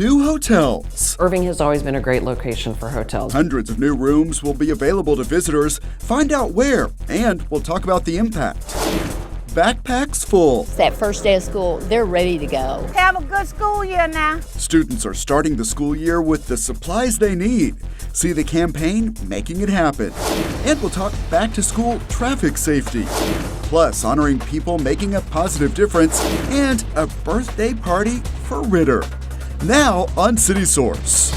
new hotels. Irving has always been a great location for hotels. Hundreds of new rooms will be available to visitors. Find out where, and we'll talk about the impact. Backpacks full. It's that first day of school, they're ready to go. Have a good school year now. Students are starting the school year with the supplies they need. See the campaign Making It Happen. And we'll talk back to school traffic safety. Plus, honoring people making a positive difference and a birthday party for Ritter. Now on City Source.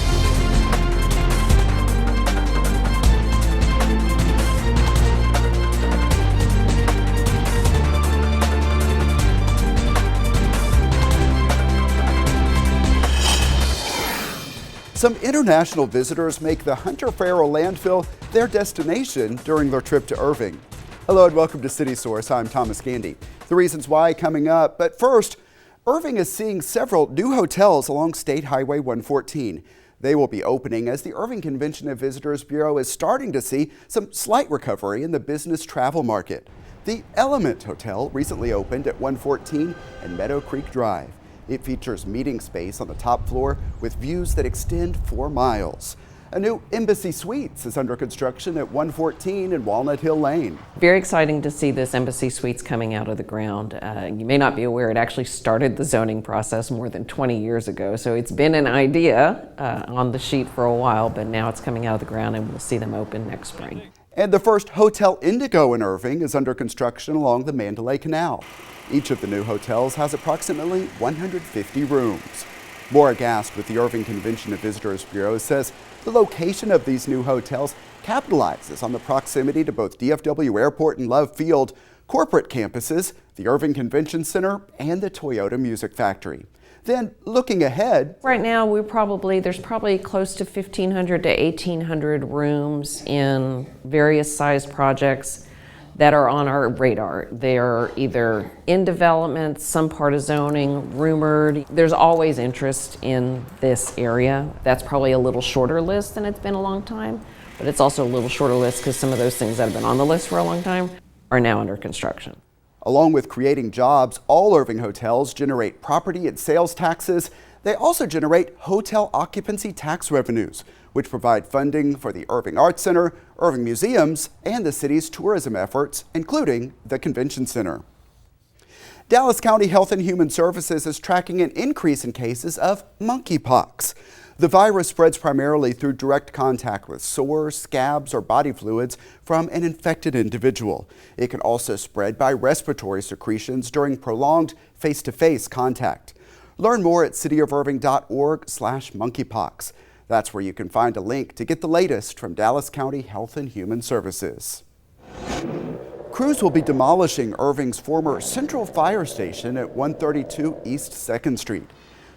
Some international visitors make the Hunter Farrell landfill their destination during their trip to Irving. Hello and welcome to City Source. I'm Thomas Gandy. The reasons why coming up, but first, Irving is seeing several new hotels along State Highway 114. They will be opening as the Irving Convention and Visitors Bureau is starting to see some slight recovery in the business travel market. The Element Hotel recently opened at 114 and Meadow Creek Drive. It features meeting space on the top floor with views that extend 4 miles. A new Embassy Suites is under construction at 114 and Walnut Hill Lane. Very exciting to see this Embassy Suites coming out of the ground. You may not be aware, it actually started the zoning process more than 20 years ago. So it's been an idea on the sheet for a while, but now it's coming out of the ground and we'll see them open next spring. And the first Hotel Indigo in Irving is under construction along the Mandalay Canal. Each of the new hotels has approximately 150 rooms. Maura Gast with the Irving Convention and Visitors Bureau says the location of these new hotels capitalizes on the proximity to both DFW Airport and Love Field, corporate campuses, the Irving Convention Center, and the Toyota Music Factory. Then, looking ahead, right now there's probably close to 1,500 to 1,800 rooms in various size projects that are on our radar. They are either in development, some part of zoning, rumored. There's always interest in this area. That's probably a little shorter list than it's been a long time, but it's also a little shorter list because some of those things that have been on the list for a long time are now under construction. Along with creating jobs, all Irving hotels generate property and sales taxes. They also generate hotel occupancy tax revenues, which provide funding for the Irving Arts Center, Irving Museums, and the city's tourism efforts, including the Convention Center. Dallas County Health and Human Services is tracking an increase in cases of monkeypox. The virus spreads primarily through direct contact with sores, scabs, or body fluids from an infected individual. It can also spread by respiratory secretions during prolonged face-to-face contact. Learn more at cityofirving.org/monkeypox. That's where you can find a link to get the latest from Dallas County Health and Human Services. Crews will be demolishing Irving's former Central Fire Station at 132 East 2nd Street.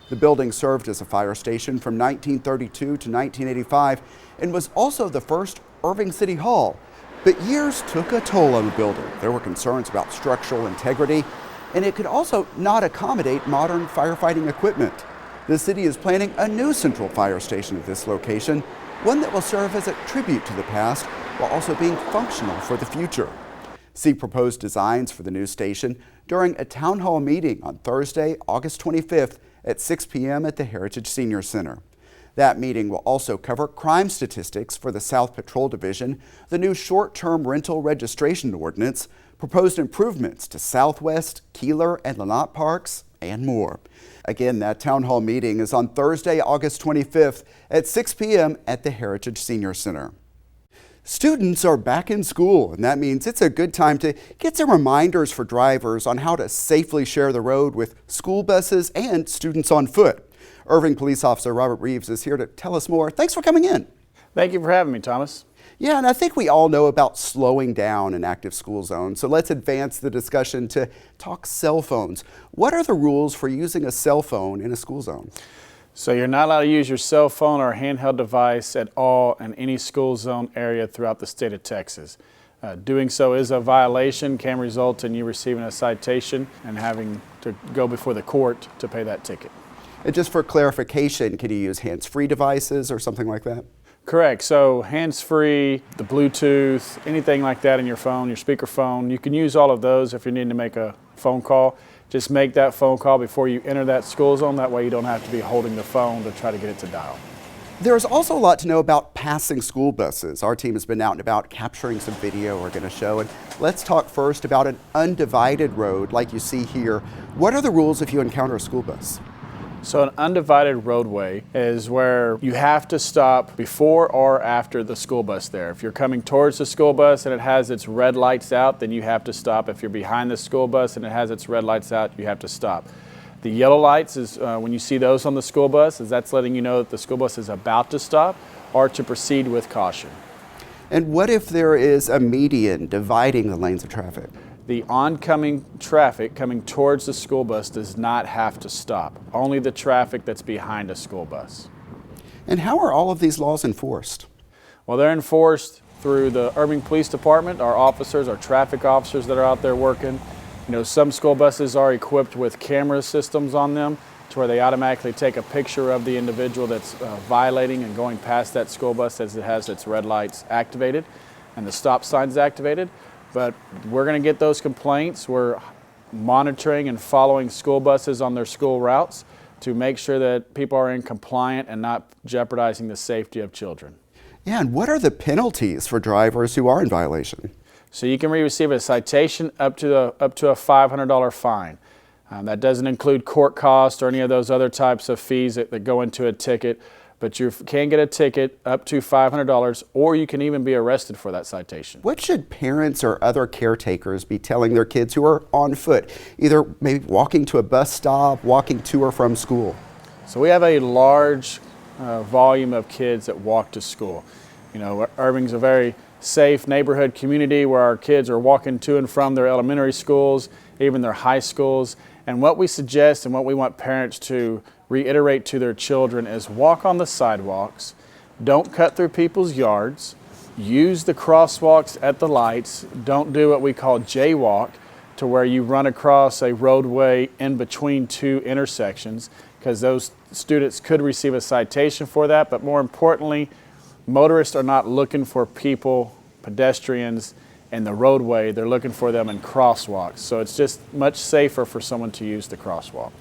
The building served as a fire station from 1932 to 1985 and was also the first Irving City Hall. But years took a toll on the building. There were concerns about structural integrity, and it could also not accommodate modern firefighting equipment. The city is planning a new central fire station at this location, one that will serve as a tribute to the past while also being functional for the future. See proposed designs for the new station during a town hall meeting on Thursday, August 25th at 6 p.m. at the Heritage Senior Center. That meeting will also cover crime statistics for the South Patrol Division, the new short-term rental registration ordinance, proposed improvements to Southwest, Keeler, and Lynott Parks, and more. Again, that town hall meeting is on Thursday, August 25th at 6 p.m. at the Heritage Senior Center. Students are back in school, and that means it's a good time to get some reminders for drivers on how to safely share the road with school buses and students on foot. Irving Police Officer Robert Reeves is here to tell us more. Thanks for coming in. Thank you for having me, Thomas. Yeah, and I think we all know about slowing down in active school zones, so let's advance the discussion to talk cell phones. What are the rules for using a cell phone in a school zone? So you're not allowed to use your cell phone or handheld device at all in any school zone area throughout the state of Texas. Doing so is a violation, can result in you receiving a citation and having to go before the court to pay that ticket. And just for clarification, can you use hands-free devices or something like that? Correct. So hands-free, the Bluetooth, anything like that in your phone, your speakerphone, you can use all of those if you're needing to make a phone call. Just make that phone call before you enter that school zone. That way you don't have to be holding the phone to try to get it to dial. There's also a lot to know about passing school buses. Our team has been out and about capturing some video we're going to show. And let's talk first about an undivided road like you see here. What are the rules if you encounter a school bus? So an undivided roadway is where you have to stop before or after the school bus there. If you're coming towards the school bus and it has its red lights out, then you have to stop. If you're behind the school bus and it has its red lights out, you have to stop. The yellow lights is when you see those on the school bus, that's letting you know that the school bus is about to stop or to proceed with caution. And what if there is a median dividing the lanes of traffic? The oncoming traffic coming towards the school bus does not have to stop. Only the traffic that's behind a school bus. And how are all of these laws enforced? Well, they're enforced through the Irving Police Department, our officers, our traffic officers that are out there working. You know, some school buses are equipped with camera systems on them to where they automatically take a picture of the individual that's violating and going past that school bus as it has its red lights activated and the stop signs activated. But we're going to get those complaints. We're monitoring and following school buses on their school routes to make sure that people are in compliant and not jeopardizing the safety of children. Yeah, and what are the penalties for drivers who are in violation? So you can receive a citation up to a $500 fine. That doesn't include court costs or any of those other types of fees that go into a ticket. But you can get a ticket up to $500, or you can even be arrested for that citation. What should parents or other caretakers be telling their kids who are on foot, either maybe walking to a bus stop, walking to or from school? So we have a large volume of kids that walk to school. You know, Irving's a very safe neighborhood community where our kids are walking to and from their elementary schools, even their high schools. And what we suggest and what we want parents to reiterate to their children is walk on the sidewalks, don't cut through people's yards, use the crosswalks at the lights, don't do what we call jaywalk, to where you run across a roadway in between two intersections, because those students could receive a citation for that. But more importantly, motorists are not looking for people, pedestrians, in the roadway. They're looking for them in crosswalks. So it's just much safer for someone to use the crosswalk.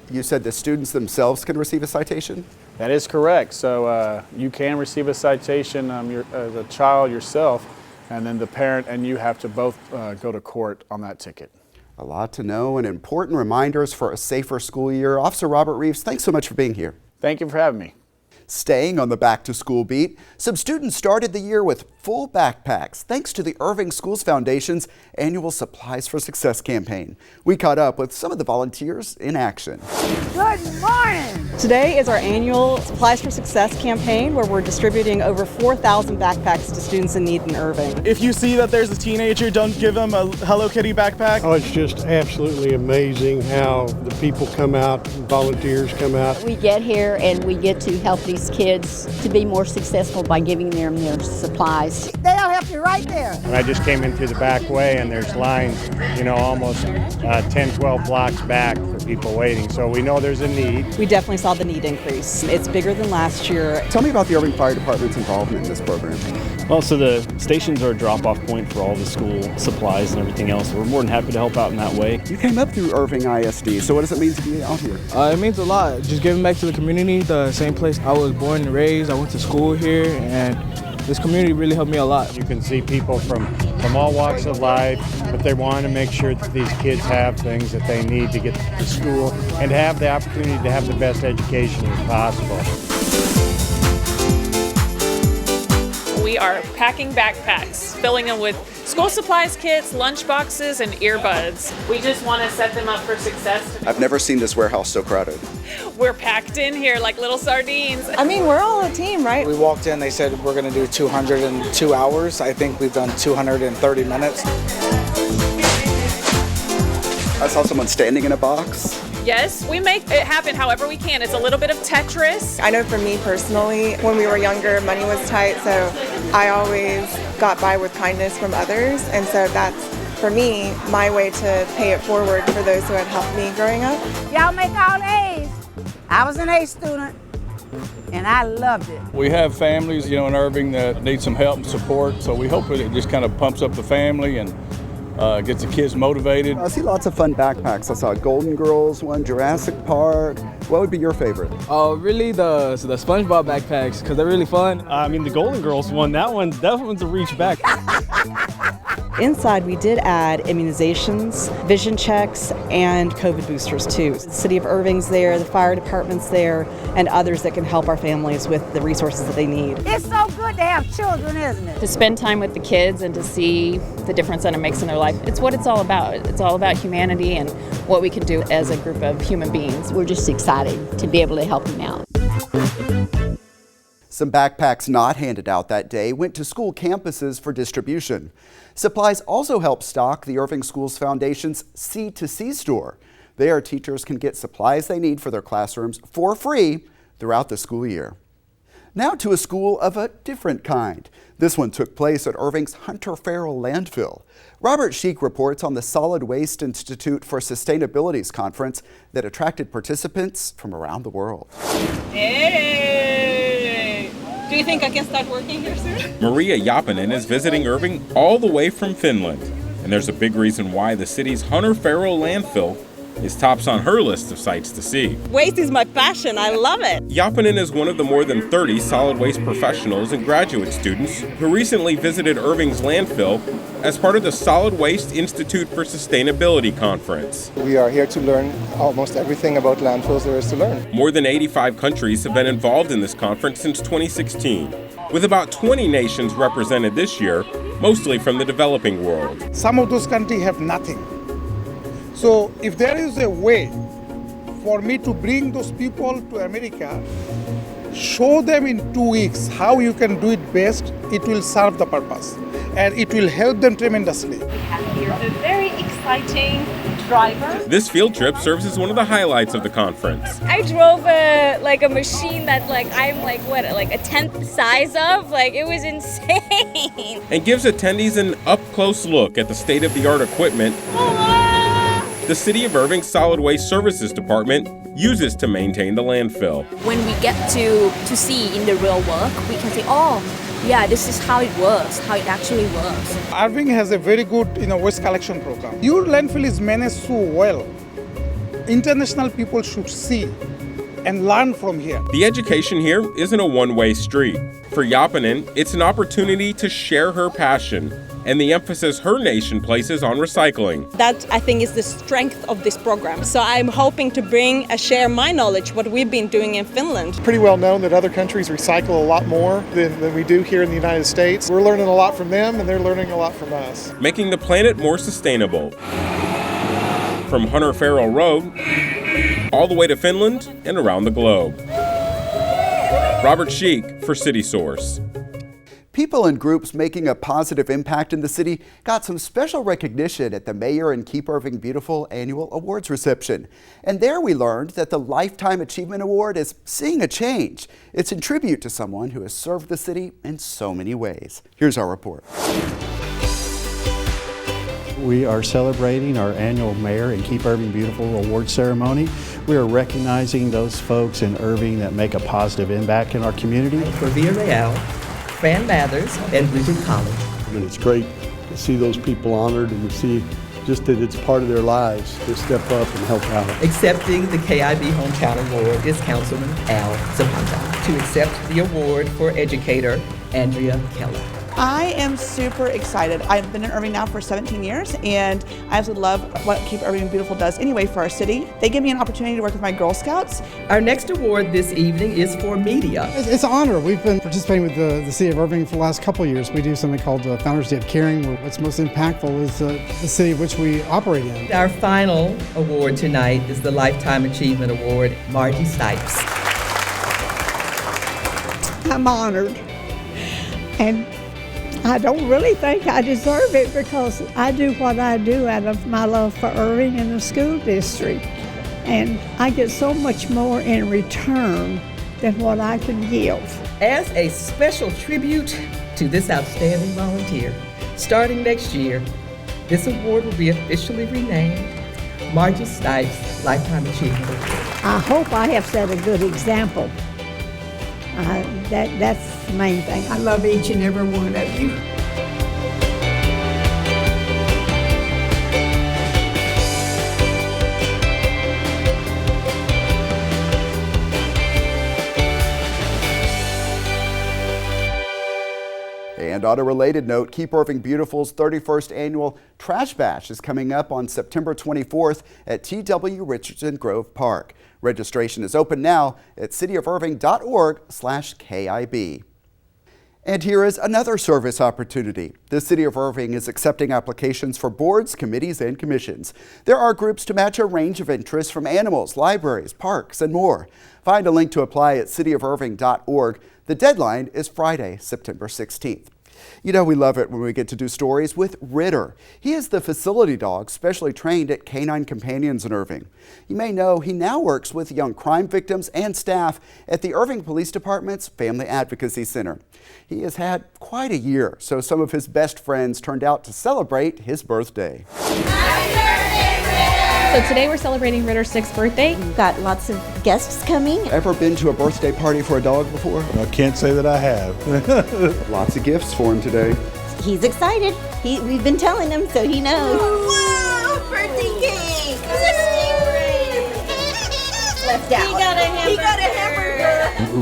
You said the students themselves can receive a citation? That is correct. So you can receive a citation as a child yourself, and then the parent and you have to both go to court on that ticket. A lot to know and important reminders for a safer school year. Officer Robert Reeves, thanks so much for being here. Thank you for having me. Staying on the back to school beat, some students started the year with full backpacks thanks to the Irving Schools Foundation's annual Supplies for Success campaign. We caught up with some of the volunteers in action. Good morning. Today is our annual Supplies for Success campaign where we're distributing over 4,000 backpacks to students in need in Irving. If you see that there's a teenager, don't give them a Hello Kitty backpack. Oh, it's just absolutely amazing how the people come out, volunteers come out. We get here and we get to help these kids to be more successful by giving them their supplies. They'll help you right there. And I just came in through the back way and there's lines, you know, almost 10, 12 blocks back for people waiting. So we know there's a need. We definitely saw the need increase. It's bigger than last year. Tell me about the Irving Fire Department's involvement in this program. Well, so the stations are a drop-off point for all the school supplies and everything else. We're more than happy to help out in that way. You came up through Irving ISD, so what does it mean to be out here? It means a lot. Just giving back to the community, the same place I was born and raised. I went to school here, and this community really helped me a lot. You can see people from all walks of life, but they want to make sure that these kids have things that they need to get to school and to have the opportunity to have the best education as possible. We are packing backpacks, filling them with school supplies kits, lunch boxes, and earbuds. We just want to set them up for success. I've never seen this warehouse so crowded. We're packed in here like little sardines. I mean, we're all a team, right? We walked in, they said we're going to do 202 hours. I think we've done 230 minutes. I saw someone standing in a box. Yes, we make it happen however we can. It's a little bit of Tetris. I know for me personally, when we were younger, money was tight, so I always got by with kindness from others. And so that's, for me, my way to pay it forward for those who had helped me growing up. Y'all make all A's. I was an A student. and I loved it. We have families, in Irving that need some help and support, so we hope that it just kind of pumps up the family and gets the kids motivated. I see lots of fun backpacks. I saw a Golden Girls one, Jurassic Park. What would be your favorite? Really the SpongeBob backpacks, because they're really fun. I mean, the Golden Girls one, that one's a reach back. Inside, we did add immunizations, vision checks, and COVID boosters too. The City of Irving's there, the fire department's there, and others that can help our families with the resources that they need. It's so good to have children, isn't it? To spend time with the kids and to see the difference that it makes in their life. It's what it's all about. It's all about humanity and what we can do as a group of human beings. We're just excited to be able to help them out. Some backpacks not handed out that day went to school campuses for distribution. Supplies also helped stock the Irving Schools Foundation's C2C store. There, teachers can get supplies they need for their classrooms for free throughout the school year. Now to a school of a different kind. This one took place at Irving's Hunter Farrell landfill. Robert Sheik reports on the Solid Waste Institute for Sustainability's conference that attracted participants from around the world. Hey! Do you think I can start working here soon? Maria Japanen is visiting Irving all the way from Finland. And there's a big reason why the city's Hunter Farrell landfill is tops on her list of sights to see. Waste is my passion. I love it. Japanen is one of the more than 30 solid waste professionals and graduate students who recently visited Irving's landfill as part of the Solid Waste Institute for Sustainability conference. We are here to learn almost everything about landfills there is to learn. More than 85 countries have been involved in this conference since 2016, with about 20 nations represented this year, mostly from the developing world. Some of those countries have nothing. So if there is a way for me to bring those people to America, show them in 2 weeks how you can do it best, it will serve the purpose and it will help them tremendously. We have here a very exciting driver. This field trip serves as one of the highlights of the conference. I drove a machine that I'm a tenth the size of. It was insane. And gives attendees an up-close look at the state-of-the-art equipment the City of Irving Solid Waste Services Department uses to maintain the landfill. When we get to see in the real work, we can say, oh, yeah, this is how it works, how it actually works. Irving has a very good waste collection program. Your landfill is managed so well. International people should see and learn from here. The education here isn't a one-way street. For Japanen, it's an opportunity to share her passion and the emphasis her nation places on recycling. That, I think, is the strength of this program. So I'm hoping to share my knowledge, what we've been doing in Finland. Pretty well known that other countries recycle a lot more than we do here in the United States. We're learning a lot from them and they're learning a lot from us. Making the planet more sustainable. From Hunter Farrell Road, all the way to Finland and around the globe. Robert Sheik for City Source. People and groups making a positive impact in the city got some special recognition at the Mayor and Keep Irving Beautiful annual awards reception. And there we learned that the Lifetime Achievement Award is seeing a change. It's in tribute to someone who has served the city in so many ways. Here's our report. We are celebrating our annual Mayor and Keep Irving Beautiful award ceremony. We are recognizing those folks in Irving that make a positive impact in our community. For Via Real, Fran Mathers, and Bridget College. And it's great to see those people honored and to see just that it's part of their lives to step up and help out. Accepting the KIB Hometown Award is Councilman Al Zapata. To accept the award for educator, Andrea Keller. I am super excited. I've been in Irving now for 17 years and I absolutely love what Keep Irving Beautiful does anyway for our city. They give me an opportunity to work with my Girl Scouts. Our next award this evening is for media. It's an honor. We've been participating with the City of Irving for the last couple of years. We do something called Founders Day of Caring, where what's most impactful is the city of which we operate in. Our final award tonight is the Lifetime Achievement Award, Margie Stipes. I'm honored. And I don't really think I deserve it because I do what I do out of my love for Irving and the school district. And I get so much more in return than what I can give. As a special tribute to this outstanding volunteer, starting next year, this award will be officially renamed Margie Stipes Lifetime Achievement Award. I hope I have set a good example That's the main thing. I love each and every one of you. And on a related note, Keep Irving Beautiful's 31st annual Trash Bash is coming up on September 24th at T.W. Richardson Grove Park. Registration is open now at cityofirving.org/KIB. And here is another service opportunity. The City of Irving is accepting applications for boards, committees, and commissions. There are groups to match a range of interests from animals, libraries, parks, and more. Find a link to apply at cityofirving.org. The deadline is Friday, September 16th. You know, we love it when we get to do stories with Ritter. He is the facility dog specially trained at Canine Companions in Irving. You may know he now works with young crime victims and staff at the Irving Police Department's Family Advocacy Center. He has had quite a year, so some of his best friends turned out to celebrate his birthday. So today we're celebrating Ritter's 6th birthday. We've got lots of guests coming. Ever been to a birthday party for a dog before? I can't say that I have. Lots of gifts for him today. He's excited. We've been telling him, so he knows. Whoa! Birthday cake! Left out. He got a hamburger.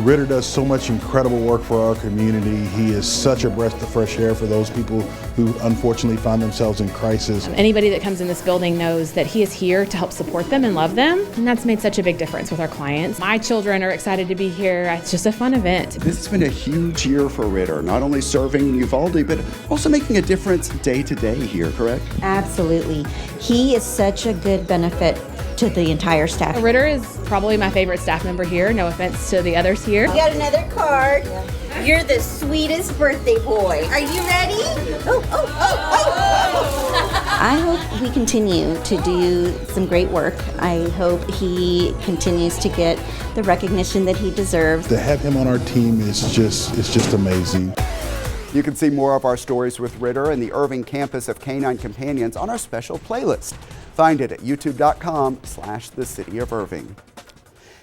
Ritter does so much incredible work for our community. He is such a breath of fresh air for those people who unfortunately find themselves in crisis. Anybody that comes in this building knows that he is here to help support them and love them, and that's made such a big difference with our clients. My children are excited to be here. It's just a fun event. This has been a huge year for Ritter, not only serving in Uvalde, but also making a difference day to day here, correct? Absolutely. He is such a good benefit to the entire staff. Ritter is probably my favorite staff member here. No offense to the others here. You got another card. You're the sweetest birthday boy. Are you ready? Oh. I hope we continue to do some great work. I hope he continues to get the recognition that he deserves. To have him on our team is just amazing. You can see more of our stories with Ritter and the Irving campus of Canine Companions on our special playlist. Find it at youtube.com/The City of Irving.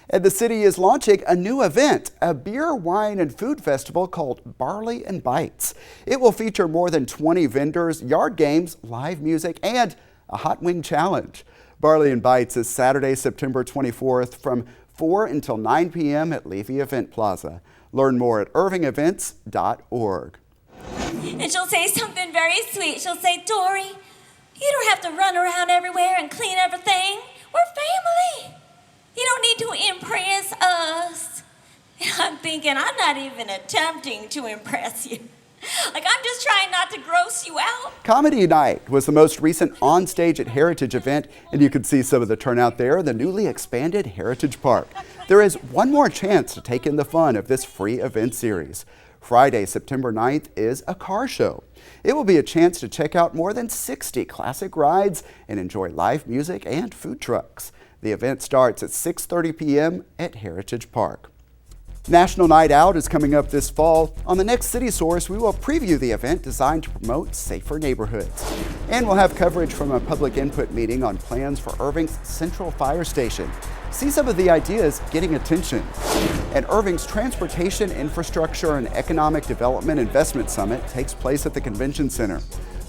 And the city is launching a new event, a beer, wine, and food festival called Barley and Bites. It will feature more than 20 vendors, yard games, live music, and a hot wing challenge. Barley and Bites is Saturday, September 24th from 4 until 9 p.m. at Levy Event Plaza. Learn more at irvingevents.org. And she'll say something very sweet. She'll say, Dory, you don't have to run around everywhere and clean everything. We're family. You don't need to impress us. And I'm thinking, I'm not even attempting to impress you. Like, I'm just trying not to gross you out. Comedy Night was the most recent on-stage at Heritage event, and you can see some of the turnout there in the newly expanded Heritage Park. There is one more chance to take in the fun of this free event series. Friday, September 9th is a car show. It will be a chance to check out more than 60 classic rides and enjoy live music and food trucks. The event starts at 6:30 p.m. at Heritage Park. National Night Out is coming up this fall. On the next City Source, we will preview the event designed to promote safer neighborhoods. And we'll have coverage from a public input meeting on plans for Irving's Central Fire Station. See some of the ideas getting attention. And Irving's Transportation, Infrastructure, and Economic Development Investment Summit takes place at the Convention Center.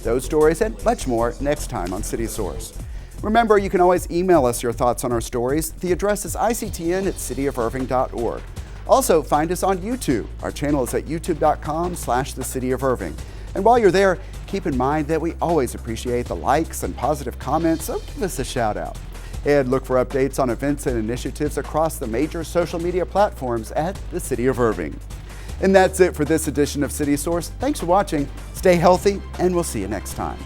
Those stories and much more next time on City Source. Remember, you can always email us your thoughts on our stories. The address is ictn@cityofirving.org. Also, find us on YouTube. Our channel is at youtube.com/The City of Irving. And while you're there, keep in mind that we always appreciate the likes and positive comments, so give us a shout out. And look for updates on events and initiatives across the major social media platforms at The City of Irving. And that's it for this edition of City Source. Thanks for watching. Stay healthy, and we'll see you next time.